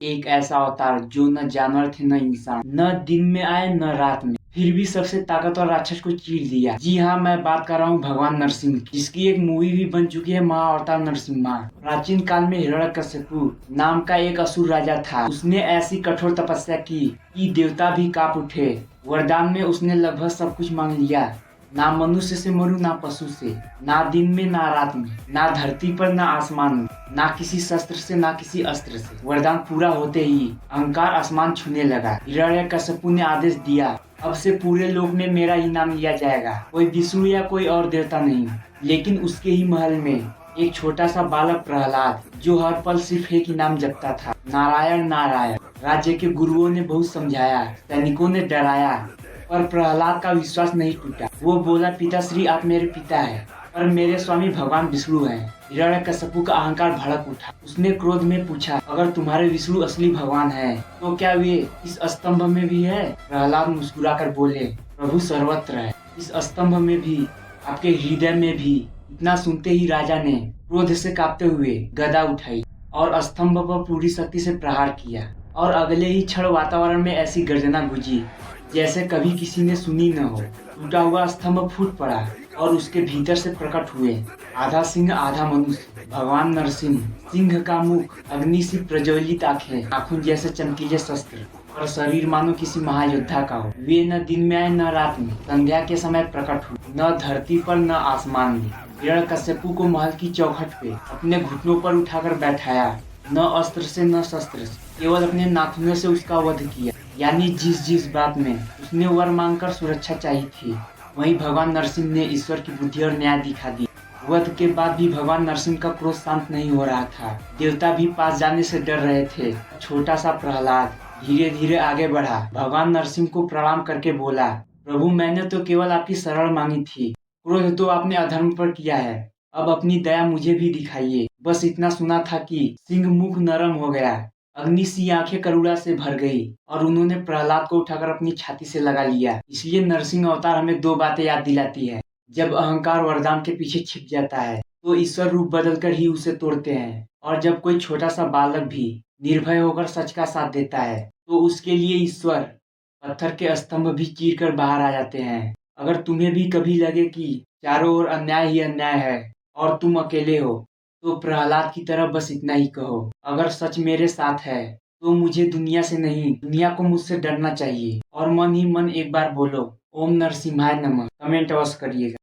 एक ऐसा अवतार जो न जानवर थे न इंसान, न दिन में आए न रात में, फिर भी सबसे ताकतवर राक्षस को चीर दिया। जी हाँ, मैं बात कर रहा हूँ भगवान नरसिंह की, जिसकी एक मूवी भी बन चुकी है, महाअवतार नरसिम्हा। प्राचीन काल में हिरण्यकशिपु नाम का एक असुर राजा था। उसने ऐसी कठोर तपस्या की कि देवता भी कांप उठे। वरदान में उसने लगभग सब कुछ मांग लिया। ना मनुष्य से मरू, ना पशु से, ना दिन में ना रात में, ना धरती पर ना आसमान में, ना किसी शस्त्र से ना किसी अस्त्र से। वरदान पूरा होते ही अहंकार आसमान छूने लगा। हिरण्यकशिपु ने आदेश दिया, अब से पूरे लोक में मेरा ही नाम लिया जाएगा, कोई विष्णु या कोई और देवता नहीं। लेकिन उसके ही महल में एक छोटा सा बालक प्रहलाद, जो हर पल सिर्फ एक ही नाम जपता था, नारायण नारायण। राज्य के गुरुओं ने बहुत समझाया, सैनिकों ने डराया, पर प्रहलाद का विश्वास नहीं टूटा। वो बोला, पिताश्री आप मेरे पिता है, पर मेरे स्वामी भगवान विष्णु हैं। हिरण्यकशिपु का अहंकार भड़क उठा। उसने क्रोध में पूछा, अगर तुम्हारे विष्णु असली भगवान है तो क्या वे इस स्तंभ में भी है? प्रहलाद मुस्कुराकर बोले, प्रभु सर्वत्र है, इस स्तंभ में भी, आपके हृदय में भी। इतना सुनते ही राजा ने क्रोध से कांपते हुए गदा उठाई और स्तंभ पर पूरी शक्ति से प्रहार किया। और अगले ही क्षण वातावरण में ऐसी गर्जना गूंजी जैसे कभी किसी ने सुनी न हो। टूटा हुआ स्तंभ फूट पड़ा और उसके भीतर से प्रकट हुए आधा सिंह आधा मनुष्य भगवान नरसिंह। सिंह का मुख, अग्नि सी प्रज्वलित आंखें, नाखून जैसे चमकीले शस्त्र, और शरीर मानो किसी महायोद्धा का हो। वे न दिन में आए न रात में, संध्या के समय प्रकट हुए, न धरती पर न आसमान में। हिरण्यकशिपु को महल की चौखट पे अपने घुटनों पर उठाकर बैठाया। न अस्त्र से न शस्त्र से, केवल अपने नाखूनों से उसका वध किया। यानी जिस जिस बात में उसने वर मांगकर सुरक्षा चाहिए थी, वहीं भगवान नरसिंह ने ईश्वर की बुद्धि और न्याय दिखा दी। वध के बाद भी भगवान नरसिंह का क्रोध शांत नहीं हो रहा था। देवता भी पास जाने से डर रहे थे। छोटा सा प्रहलाद धीरे धीरे आगे बढ़ा। भगवान नरसिंह को प्रणाम करके बोला, प्रभु मैंने तो केवल आपकी शरण मांगी थी, क्रोध तो आपने अधर्म पर किया है, अब अपनी दया मुझे भी दिखाइए। बस इतना सुना था कि सिंह मुख नरम हो गया, अग्नि सी आंखें करुणा से भर गई और उन्होंने प्रहलाद को उठाकर अपनी छाती से लगा लिया। इसलिए नरसिंह अवतार हमें दो बातें याद दिलाती है। जब अहंकार वरदान के पीछे छिप जाता है तो ईश्वर रूप बदलकर ही उसे तोड़ते हैं, और जब कोई छोटा सा बालक भी निर्भय होकर सच का साथ देता है तो उसके लिए ईश्वर पत्थर के स्तंभ भी चीर कर बाहर आ जाते हैं। अगर तुम्हें भी कभी लगे कि चारों ओर अन्याय ही अन्याय है और तुम अकेले हो, तो प्रहलाद की तरह बस इतना ही कहो, अगर सच मेरे साथ है तो मुझे दुनिया से नहीं, दुनिया को मुझसे डरना चाहिए। और मन ही मन एक बार बोलो, ओम नरसिम्हाय नमः। कमेंट अवश्य करिएगा।